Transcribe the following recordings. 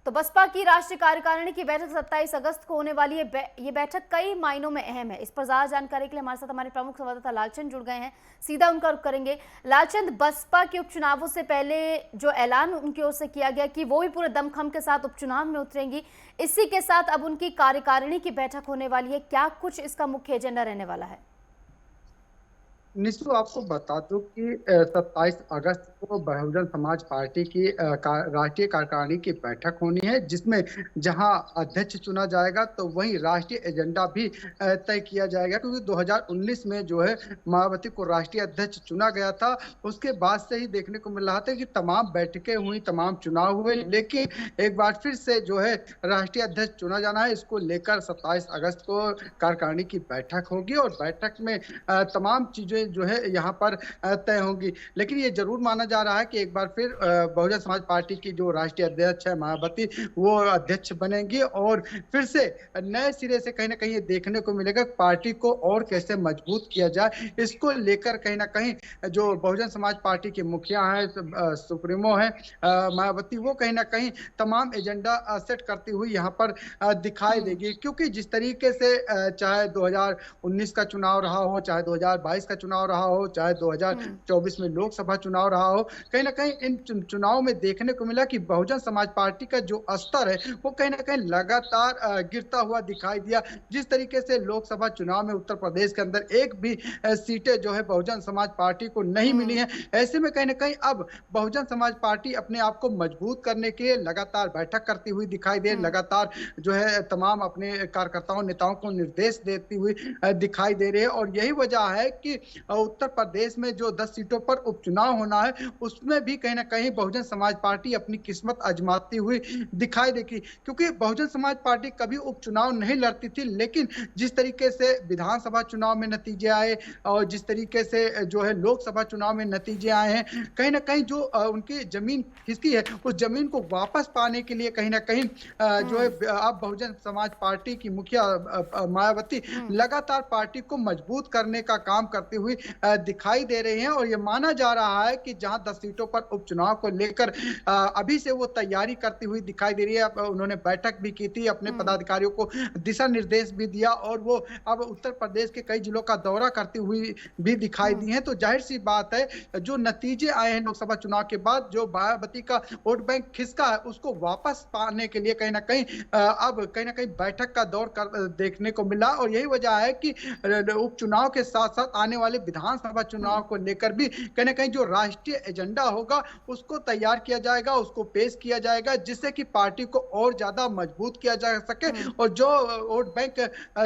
तो बसपा की राष्ट्रीय कार्यकारिणी की बैठक 27 अगस्त को होने वाली है। ये बैठक कई मायनों में अहम है। इस पर ज्यादा जानकारी के लिए हमारे साथ हमारे प्रमुख संवाददाता लालचंद जुड़ गए हैं। सीधा उनका रुख करेंगे। लालचंद, बसपा के उपचुनावों से पहले जो ऐलान उनकी ओर से किया गया कि वो भी पूरे दमखम के साथ उपचुनाव में उतरेंगी, इसी के साथ अब उनकी कार्यकारिणी की बैठक होने वाली है। क्या कुछ इसका मुख्य एजेंडा रहने वाला है? निशु, आपको बता दूं कि 27 अगस्त को बहुजन समाज पार्टी की राष्ट्रीय कार्यकारिणी की बैठक होनी है, जिसमें जहां अध्यक्ष चुना जाएगा तो वहीं राष्ट्रीय एजेंडा भी तय किया जाएगा। क्योंकि 2019 में जो है मायावती को राष्ट्रीय अध्यक्ष चुना गया था, उसके बाद से ही देखने को मिल रहा था कि तमाम बैठकें हुई, तमाम चुनाव हुए, लेकिन एक बार फिर से जो है राष्ट्रीय अध्यक्ष चुना जाना है। इसको लेकर 27 अगस्त को कार्यकारिणी की बैठक होगी और बैठक में तमाम चीजें जो है यहाँ पर तय होंगी। लेकिन ये जरूर माना जा रहा है कि एक बार फिर बहुजन समाज पार्टी की जो राष्ट्रीय अध्यक्ष है मायावती, वो अध्यक्ष बनेंगी और फिर से नए सिरे से कहीं ना कहीं ये देखने को मिलेगा पार्टी को और कैसे मजबूत किया जाए। इसको लेकर कहीं ना कहीं जो बहुजन समाज पार्टी के मुखिया है, सुप्रीमो है मायावती, वो कहीं ना कहीं तमाम एजेंडा सेट करती हुई यहाँ पर दिखाई देगी। क्योंकि जिस तरीके से चाहे 2019 का चुनाव रहा हो, चाहे 2022 का चुनाव रहा हो, चाहे 2024 में लोकसभा चुनाव रहा हो, कहीं ना कहीं इन चुनाव में देखने को मिला कि बहुजन समाज पार्टी का जो स्तर है वो कहीं ना कहीं लगातार गिरता हुआ दिखाई दिया। जिस तरीके से लोकसभा चुनाव में उत्तर प्रदेश के अंदर एक भी सीटें जो है बहुजन समाज पार्टी को नहीं मिली है, ऐसे में कहीं ना कहीं अब बहुजन समाज पार्टी अपने आप को मजबूत करने के लिए लगातार बैठक करती हुई दिखाई दे, लगातार जो है तमाम अपने कार्यकर्ताओं नेताओं को निर्देश देती हुई दिखाई दे रही है। और यही वजह है कि उत्तर प्रदेश में जो 10 सीटों पर उपचुनाव होना है, उसमें भी कहीं ना कहीं बहुजन समाज पार्टी अपनी किस्मत आजमाती हुई दिखाई देगी। क्योंकि बहुजन समाज पार्टी कभी उपचुनाव नहीं लड़ती थी, लेकिन जिस तरीके से विधानसभा चुनाव में नतीजे आए और जिस तरीके से जो है लोकसभा चुनाव में नतीजे आए हैं, कहीं ना कहीं जो उनकी जमीन खिसकी है, उस जमीन को वापस पाने के लिए कहीं ना कहीं जो है अब बहुजन समाज पार्टी की मुखिया मायावती लगातार पार्टी को मजबूत करने का काम करती हुई दिखाई दे रही हैं। और ये माना जा रहा है कि जहां 10 सीटों पर उपचुनाव को लेकर अभी से वो तैयारी करती हुई दिखाई दे रही है। उन्होंने बैठक भी की थी, अपने पदाधिकारियों को दिशा निर्देश भी दिया और वो अब उत्तर प्रदेश के कई जिलों का दौरा करती हुई भी दिखाई दी है। तो जाहिर सी बात है, जो नतीजे आए हैं लोकसभा चुनाव के बाद, जो मायावती का वोट बैंक खिसका है, उसको वापस पाने के लिए कहीं ना कहीं अब कहीं ना कहीं बैठक का दौर देखने को मिला। और यही वजह है कि उपचुनाव के साथ साथ आने वाले विधानसभा चुनाव को लेकर भी कहीं ना कहीं जो राष्ट्रीय एजेंडा होगा उसको तैयार किया जाएगा, उसको पेश किया जाएगा, जिससे कि पार्टी को और ज्यादा मजबूत किया जा सके और जो वोट बैंक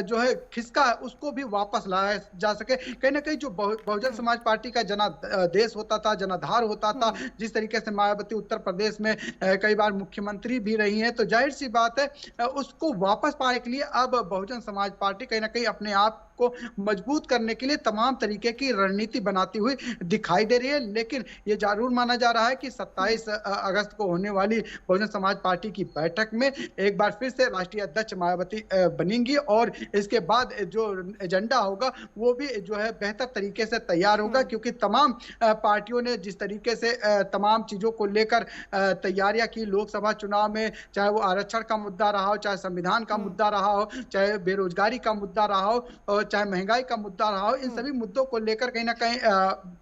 जो है खिसका है उसको भी वापस लाया जा सके। कहीं ना कहीं जो बहुजन समाज पार्टी का जनादेश होता था, जनाधार होता था, जिस तरीके से मायावती उत्तर प्रदेश में कई बार मुख्यमंत्री भी रही है, तो जाहिर सी बात है उसको वापस पाने के लिए अब बहुजन समाज पार्टी कहीं ना कहीं अपने आप को मजबूत करने के लिए तमाम तरीके की रणनीति बनाती हुई दिखाई दे रही है। लेकिन ये जरूर माना जा रहा है कि 27 अगस्त को होने वाली बहुजन समाज पार्टी की बैठक में एक बार फिर से राष्ट्रीय अध्यक्ष मायावती बनेंगी और इसके बाद जो एजेंडा होगा वो भी जो है बेहतर तरीके से तैयार होगा। क्योंकि तमाम पार्टियों ने जिस तरीके से तमाम चीजों को लेकर तैयारियां की लोकसभा चुनाव में, चाहे वो आरक्षण का मुद्दा रहा हो, चाहे संविधान का मुद्दा रहा हो, चाहे बेरोजगारी का मुद्दा रहा हो और चाहे महंगाई का मुद्दा रहा हो, इन सभी मुद्दों को लेकर कहीं ना कहीं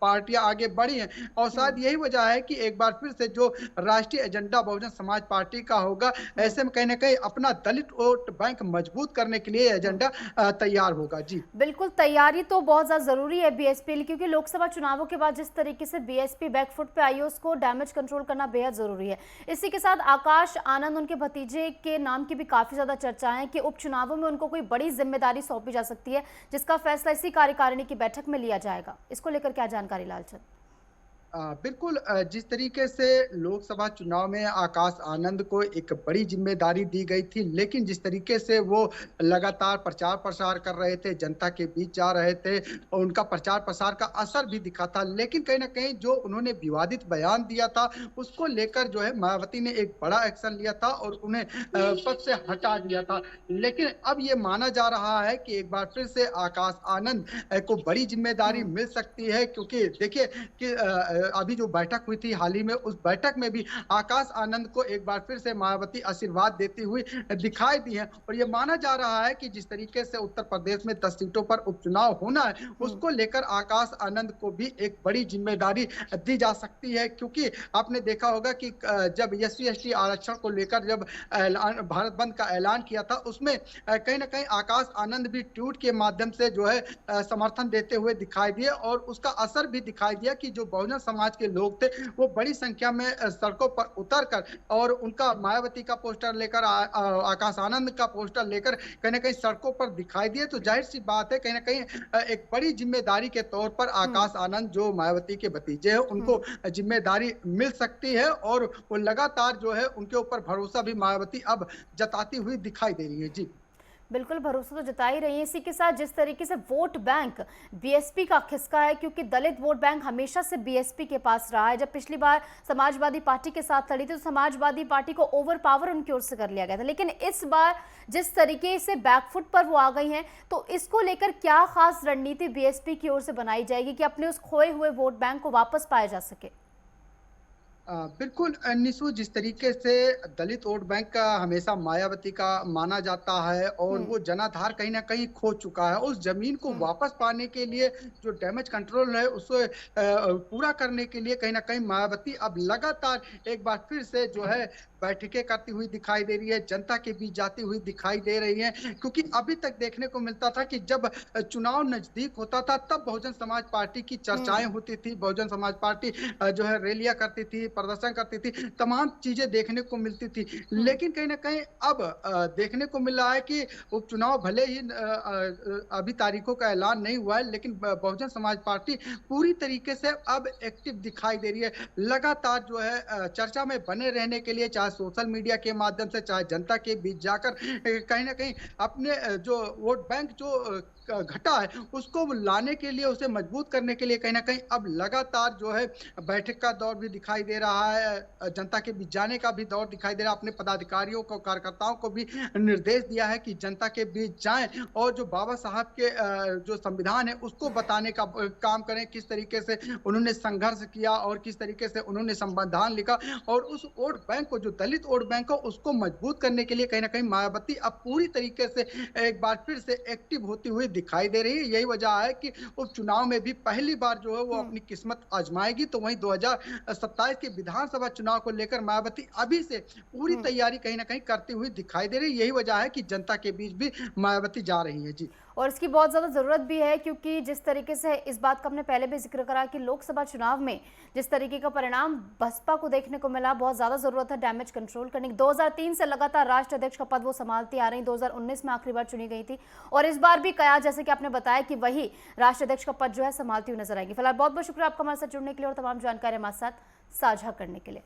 पार्टियां आगे बढ़ी हैं। और शायद यही वजह है कि एक बार फिर से जो राष्ट्रीय एजेंडा बहुजन समाज पार्टी का होगा, ऐसे में कहीं ना कहीं अपना दलित वोट बैंक मजबूत करने के लिए एजेंडा तैयार होगा। जी बिल्कुल, तैयारी तो बहुत ज्यादा जरूरी है बीएसपी, क्योंकि लोकसभा चुनावों के बाद जिस तरीके से बीएसपी बैकफुट पे आई है उसको डैमेज कंट्रोल करना बेहद जरूरी है। इसी के साथ आकाश आनंद, उनके भतीजे के नाम की भी काफी ज्यादा चर्चा है कि उपचुनावों में उनको कोई बड़ी जिम्मेदारी सौंपी जा सकती है, जिसका फैसला इसी कार्यकारिणी की बैठक में लिया जाएगा। इसको लेकर क्या जानकारी लालचंद? बिल्कुल, जिस तरीके से लोकसभा चुनाव में आकाश आनंद को एक बड़ी जिम्मेदारी दी गई थी, लेकिन जिस तरीके से वो लगातार प्रचार प्रसार कर रहे थे, जनता के बीच जा रहे थे और उनका प्रचार प्रसार का असर भी दिखा था, लेकिन कहीं ना कहीं जो उन्होंने विवादित बयान दिया था उसको लेकर जो है मायावती ने एक बड़ा एक्शन लिया था और उन्हें पद से हटा दिया था। लेकिन अब ये माना जा रहा है कि एक बार फिर से आकाश आनंद को बड़ी जिम्मेदारी मिल सकती है। क्योंकि देखिए कि अभी जो बैठक हुई थी हाल ही में, उस बैठक में भी आकाश आनंद को एक बार फिर से मायावती आशीर्वाद देती हुई दिखाई दी है। और ये माना जा रहा है कि जिस तरीके से उत्तर प्रदेश में 10 सीटों पर उपचुनाव होना है, उसको लेकर आकाश आनंद को भी एक बड़ी जिम्मेदारी दी जा सकती है, क्योंकि आपने देखा होगा कि जब SC/ST आरक्षण को लेकर जब भारत बंद का ऐलान किया था, उसमें कहीं ना कहीं आकाश आनंद भी ट्वीट के माध्यम से जो है समर्थन देते हुए दिखाई दिए, और उसका असर भी दिखाई दिया कि जो बहुजन समाज के लोग थे वो बड़ी संख्या में सड़कों पर उतरकर और उनका मायावती का पोस्टर लेकर आकाश आनंद का पोस्टर लेकर कहीं ना कहीं सड़कों पर दिखाई दिए। तो जाहिर सी बात है, कहीं ना कहीं एक बड़ी जिम्मेदारी के तौर पर आकाश आनंद जो मायावती के भतीजे हैं उनको जिम्मेदारी मिल सकती है, और वो लगातार जो है उनके ऊपर भरोसा भी मायावती अब जताती हुई दिखाई दे रही है। जी बिल्कुल, भरोसा तो जता ही रही है। इसी के साथ जिस तरीके से वोट बैंक बीएसपी का खिसका है, क्योंकि दलित वोट बैंक हमेशा से बीएसपी के पास रहा है। जब पिछली बार समाजवादी पार्टी के साथ लड़ी थी तो समाजवादी पार्टी को ओवर पावर उनकी ओर से कर लिया गया था, लेकिन इस बार जिस तरीके से बैकफुट पर वो आ गई हैं, तो इसको लेकर क्या खास रणनीति बीएसपी की ओर से बनाई जाएगी कि अपने उस खोए हुए वोट बैंक को वापस पाया जा सके? बिल्कुल निशु, जिस तरीके से दलित वोट बैंक का हमेशा मायावती का माना जाता है और वो जनाधार कहीं ना कहीं खो चुका है, उस जमीन को वापस पाने के लिए जो डैमेज कंट्रोल है उसे पूरा करने के लिए कहीं ना कहीं मायावती अब लगातार एक बार फिर से जो है बैठकें करती हुई दिखाई दे रही है, जनता के बीच जाती हुई दिखाई दे रही है। क्योंकि अभी तक देखने को मिलता था कि जब चुनाव नजदीक होता था तब बहुजन समाज पार्टी की चर्चाएं होती थी, बहुजन समाज पार्टी जो है रैलियां करती थी, प्रदर्शन करती थी, तमाम चीजें देखने को मिलती थी। लेकिन कहीं ना कहीं अब देखने को मिल रहा है कि उपचुनाव भले ही अभी तारीखों का ऐलान नहीं हुआ है, लेकिन बहुजन समाज पार्टी पूरी तरीके से अब एक्टिव दिखाई दे रही है। लगातार जो है चर्चा में बने रहने के लिए, चाहे सोशल मीडिया के माध्यम से, चाहे जनता के बीच जाकर कहीं ना कहीं अपने जो वोट बैंक जो घटा है उसको लाने के लिए, उसे मजबूत करने के लिए कहीं ना कहीं अब लगातार जो है बैठक का दौर भी दिखाई दे रहा है, जनता के बीच जाने का भी दौर दिखाई दे रहा है। अपने पदाधिकारियों को, कार्यकर्ताओं को भी निर्देश दिया है कि जनता के बीच जाएं और जो बाबा साहब के जो संविधान है उसको बताने का काम करें, किस तरीके से उन्होंने संघर्ष किया और किस तरीके से उन्होंने संविधान लिखा, और उस वोट बैंक को, जो दलित वोट बैंक हो, उसको मजबूत करने के लिए कहीं ना कहीं मायावती अब पूरी तरीके से एक बार फिर से एक्टिव होती हुई दिखाई दे रही है। यही वजह है कि उपचुनाव में भी पहली बार जो है वो अपनी किस्मत आजमाएगी। तो वहीं 2027 के विधानसभा चुनाव को लेकर मायावती अभी से पूरी तैयारी कहीं ना कहीं करती हुई दिखाई दे रही है। यही वजह है कि जनता के बीच भी मायावती जा रही है। जी, और इसकी बहुत ज़्यादा ज़रूरत भी है, क्योंकि जिस तरीके से इस बात का हमने पहले भी जिक्र करा कि लोकसभा चुनाव में जिस तरीके का परिणाम बसपा को देखने को मिला, बहुत ज़्यादा ज़रूरत है डैमेज कंट्रोल करने की। 2003 से लगातार राष्ट्र अध्यक्ष का पद वो संभालती आ रही, 2019 में आखिरी बार चुनी गई थी, और इस बार भी कया जैसे कि आपने बताया कि वही राष्ट्र अध्यक्ष का पद जो है संभालती हुई नजर आएगी। फिलहाल बहुत बहुत शुक्रिया आपका हमारे साथ जुड़ने के लिए और तमाम जानकारी हमारे साथ साझा करने के लिए।